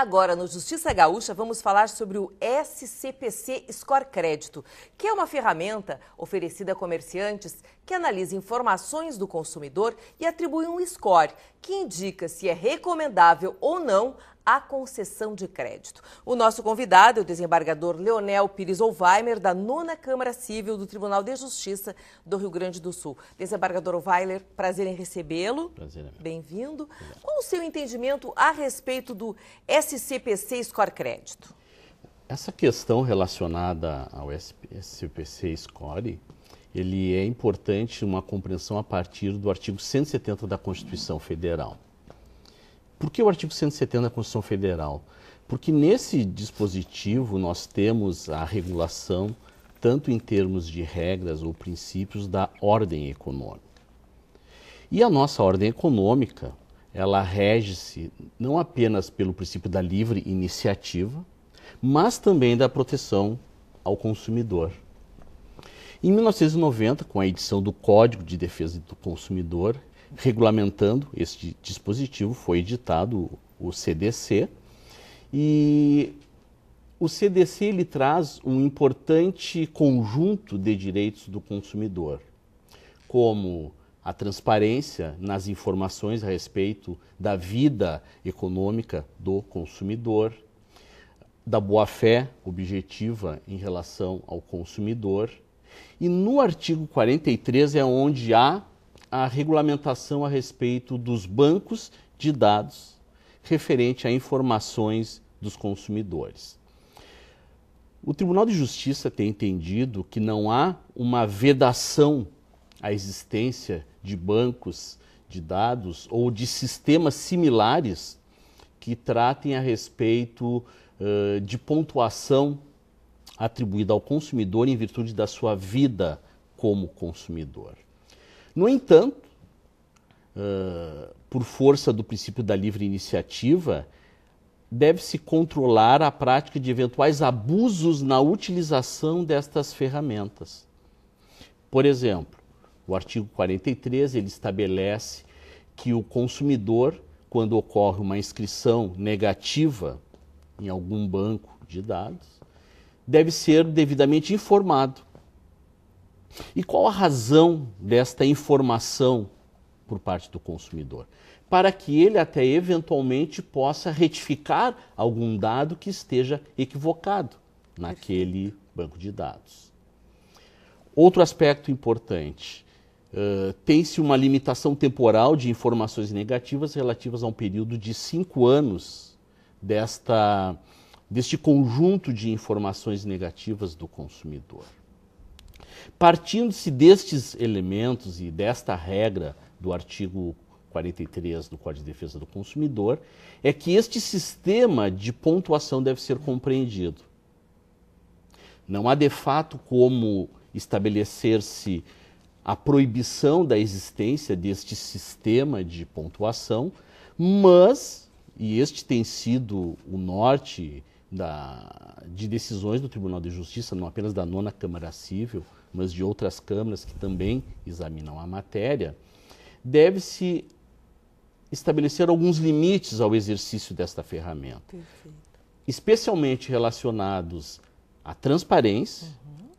Agora, no Justiça Gaúcha, vamos falar sobre o SCPC Score Crédito, que é uma ferramenta oferecida a comerciantes que analisa informações do consumidor e atribui um score, que indica se é recomendável ou não a concessão de crédito. O nosso convidado é o desembargador Leonel Pires Ohlweiler, da 9ª Câmara Civil do Tribunal de Justiça do Rio Grande do Sul. Desembargador Ohlweiler, prazer em recebê-lo. Prazer, é meu. Bem-vindo. Qual o seu entendimento a respeito do SCPC Score Crédito? Essa questão relacionada ao SCPC Score, ele é importante uma compreensão a partir do artigo 170 da Constituição Federal. Por que o artigo 170 da Constituição Federal? Porque nesse dispositivo nós temos a regulação, tanto em termos de regras ou princípios, da ordem econômica. E a nossa ordem econômica, ela rege-se não apenas pelo princípio da livre iniciativa, mas também da proteção ao consumidor. Em 1990, com a edição do Código de Defesa do Consumidor, regulamentando este dispositivo, foi editado o CDC, e o CDC ele traz um importante conjunto de direitos do consumidor, como a transparência nas informações a respeito da vida econômica do consumidor, da boa-fé objetiva em relação ao consumidor, e no artigo 43 é onde há a regulamentação a respeito dos bancos de dados referente a informações dos consumidores. O Tribunal de Justiça tem entendido que não há uma vedação à existência de bancos de dados ou de sistemas similares que tratem a respeito de pontuação atribuída ao consumidor em virtude da sua vida como consumidor. No entanto, por força do princípio da livre iniciativa, deve-se controlar a prática de eventuais abusos na utilização destas ferramentas. Por exemplo, o artigo 43 ele estabelece que o consumidor, quando ocorre uma inscrição negativa em algum banco de dados, deve ser devidamente informado. E qual a razão desta informação por parte do consumidor? Para que ele até eventualmente possa retificar algum dado que esteja equivocado naquele banco de dados. Outro aspecto importante, tem-se uma limitação temporal de informações negativas relativas a um período de 5 anos deste conjunto de informações negativas do consumidor. Partindo-se destes elementos e desta regra do artigo 43 do Código de Defesa do Consumidor, é que este sistema de pontuação deve ser compreendido. Não há de fato como estabelecer-se a proibição da existência deste sistema de pontuação, mas, e este tem sido o norte de decisões do Tribunal de Justiça, não apenas da 9ª Câmara Civil, mas de outras câmaras que também examinam a matéria, deve-se estabelecer alguns limites ao exercício desta ferramenta. Perfeito. Especialmente relacionados à transparência,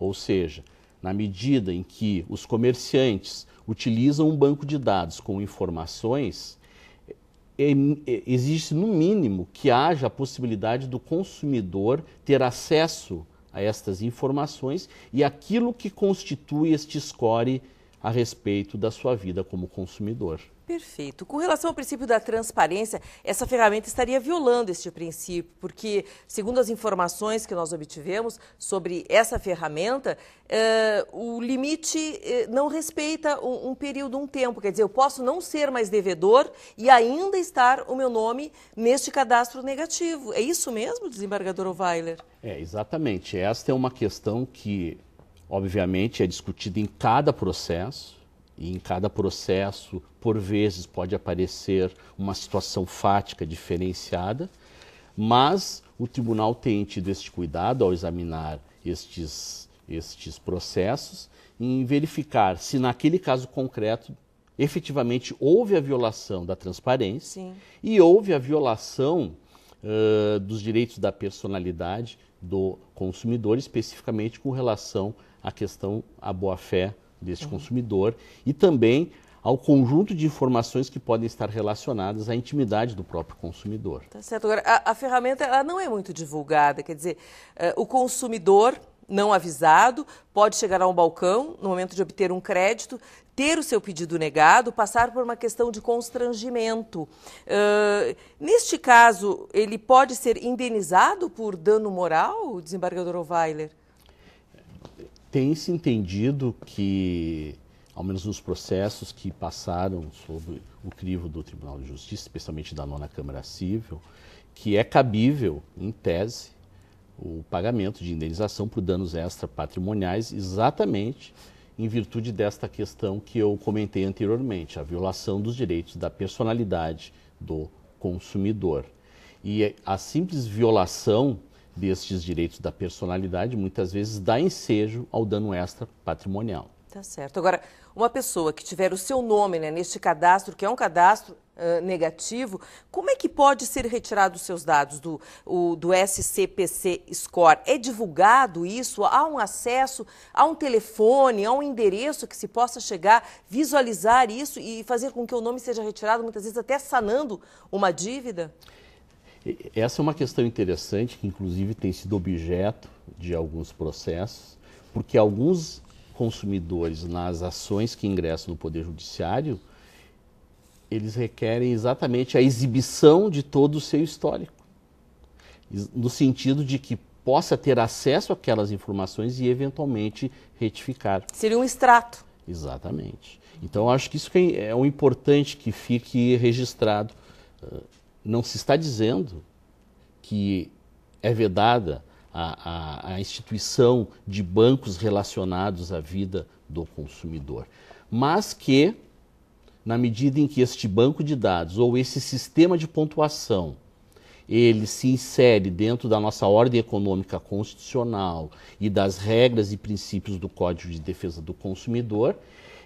ou seja, na medida em que os comerciantes utilizam um banco de dados com informações, existe no mínimo que haja a possibilidade do consumidor ter acesso a estas informações e aquilo que constitui este score a respeito da sua vida como consumidor. Perfeito. Com relação ao princípio da transparência, essa ferramenta estaria violando este princípio, porque, segundo as informações que nós obtivemos sobre essa ferramenta, o limite não respeita um período, um tempo. Quer dizer, eu posso não ser mais devedor e ainda estar o meu nome neste cadastro negativo. É isso mesmo, desembargador Ohlweiler? Exatamente. Esta é uma questão que, obviamente, é discutida em cada processo. E em cada processo, por vezes, pode aparecer uma situação fática diferenciada, mas o tribunal tem tido este cuidado ao examinar estes processos em verificar se naquele caso concreto efetivamente houve a violação da transparência. Sim. E houve a violação dos direitos da personalidade do consumidor, especificamente com relação à questão à boa-fé deste consumidor e também ao conjunto de informações que podem estar relacionadas à intimidade do próprio consumidor. Tá certo. Agora, a ferramenta ela não é muito divulgada, quer dizer, o consumidor não avisado pode chegar a um balcão no momento de obter um crédito, ter o seu pedido negado, passar por uma questão de constrangimento. Neste caso, ele pode ser indenizado por dano moral, desembargador Ovailer? Tem-se entendido que, ao menos nos processos que passaram sob o crivo do Tribunal de Justiça, especialmente da 9ª Câmara Civil, que é cabível, em tese, o pagamento de indenização por danos extrapatrimoniais, exatamente em virtude desta questão que eu comentei anteriormente, a violação dos direitos da personalidade do consumidor. E a simples violação destes direitos da personalidade muitas vezes dá ensejo ao dano extrapatrimonial. Tá certo. Agora, uma pessoa que tiver o seu nome, né, neste cadastro, que é um cadastro negativo, como é que pode ser retirado os seus dados do SCPC Score? É divulgado isso? Há um acesso, há um telefone, há um endereço que se possa chegar, visualizar isso e fazer com que o nome seja retirado, muitas vezes até sanando uma dívida? Essa é uma questão interessante, que inclusive tem sido objeto de alguns processos, porque alguns consumidores, nas ações que ingressam no Poder Judiciário, eles requerem exatamente a exibição de todo o seu histórico, no sentido de que possa ter acesso àquelas informações e eventualmente retificar. Seria um extrato. Exatamente. Então, eu acho que isso é um importante que fique registrado. Não se está dizendo que é vedada a instituição de bancos relacionados à vida do consumidor, mas que, na medida em que este banco de dados ou esse sistema de pontuação ele se insere dentro da nossa ordem econômica constitucional e das regras e princípios do Código de Defesa do Consumidor,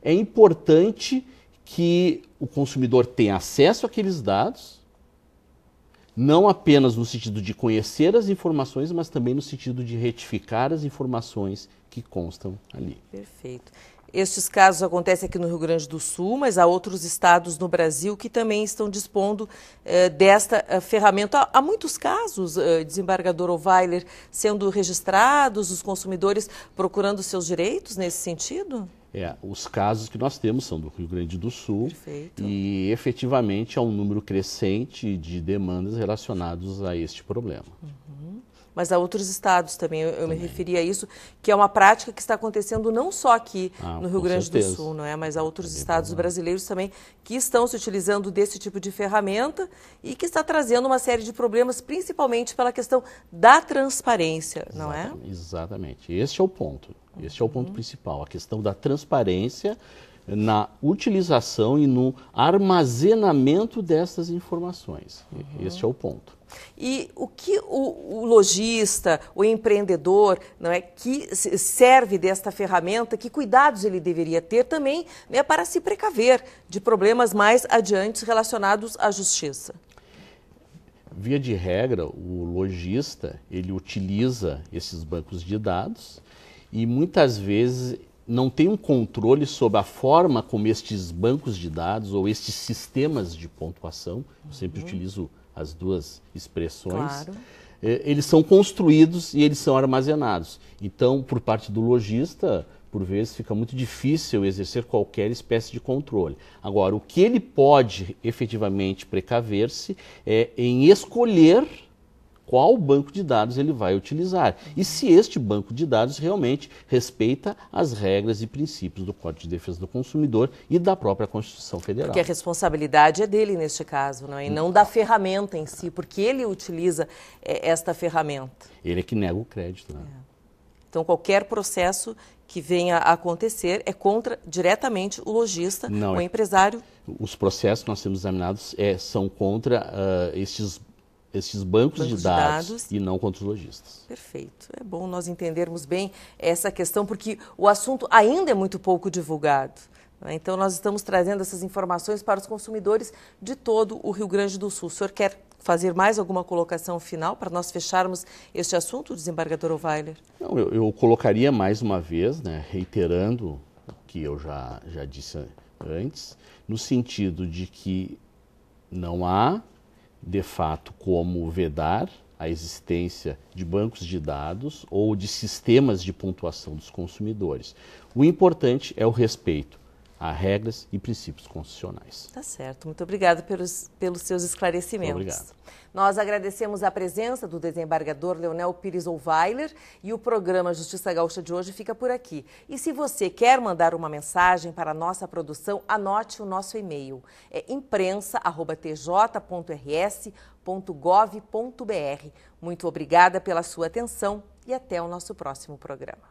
é importante que o consumidor tenha acesso àqueles dados, não apenas no sentido de conhecer as informações, mas também no sentido de retificar as informações que constam ali. Perfeito. Estes casos acontecem aqui no Rio Grande do Sul, mas há outros estados no Brasil que também estão dispondo desta ferramenta. Há muitos casos, desembargador Ovailer, sendo registrados, os consumidores procurando seus direitos nesse sentido? Os casos que nós temos são do Rio Grande do Sul. Perfeito. E efetivamente há um número crescente de demandas relacionadas a este problema. Mas há outros estados também, eu me referi a isso, que é uma prática que está acontecendo não só aqui no Rio Grande do Sul, não é? Mas há outros estados brasileiros também que estão se utilizando desse tipo de ferramenta e que está trazendo uma série de problemas, principalmente pela questão da transparência, não é? Exatamente. Este é o ponto. Este é o ponto principal, a questão da transparência na utilização e no armazenamento dessas informações. Este é o ponto. E o que o lojista, o empreendedor, não é, que serve desta ferramenta, que cuidados ele deveria ter também, né, para se precaver de problemas mais adiante relacionados à justiça? Via de regra, o lojista ele utiliza esses bancos de dados e muitas vezes não tem um controle sobre a forma como estes bancos de dados ou estes sistemas de pontuação, eu sempre utilizo as duas expressões, claro, eles são construídos e eles são armazenados. Então, por parte do lojista, por vezes fica muito difícil exercer qualquer espécie de controle. Agora, o que ele pode efetivamente precaver-se é em escolher qual banco de dados ele vai utilizar e se este banco de dados realmente respeita as regras e princípios do Código de Defesa do Consumidor e da própria Constituição Federal. Porque a responsabilidade é dele neste caso, não é? E não da ferramenta em si, porque ele utiliza esta ferramenta. Ele é que nega o crédito, né? Então, qualquer processo que venha a acontecer é contra diretamente o lojista, o empresário. Os processos que nós temos examinados são contra esses bancos de dados e não contra os lojistas. Perfeito. É bom nós entendermos bem essa questão, porque o assunto ainda é muito pouco divulgado. Então, nós estamos trazendo essas informações para os consumidores de todo o Rio Grande do Sul. O senhor quer fazer mais alguma colocação final para nós fecharmos este assunto, desembargador Ovailer? Não, eu colocaria mais uma vez, né, reiterando o que eu já disse antes, no sentido de que não há, de fato, como vedar a existência de bancos de dados ou de sistemas de pontuação dos consumidores. O importante é o respeito a regras e princípios constitucionais. Tá certo. Muito obrigada pelos seus esclarecimentos. Muito obrigado. Nós agradecemos a presença do desembargador Leonel Pires Ovailer e o programa Justiça Gaúcha de hoje fica por aqui. E se você quer mandar uma mensagem para a nossa produção, anote o nosso e-mail. É imprensa@tj.rs.gov.br. Muito obrigada pela sua atenção e até o nosso próximo programa.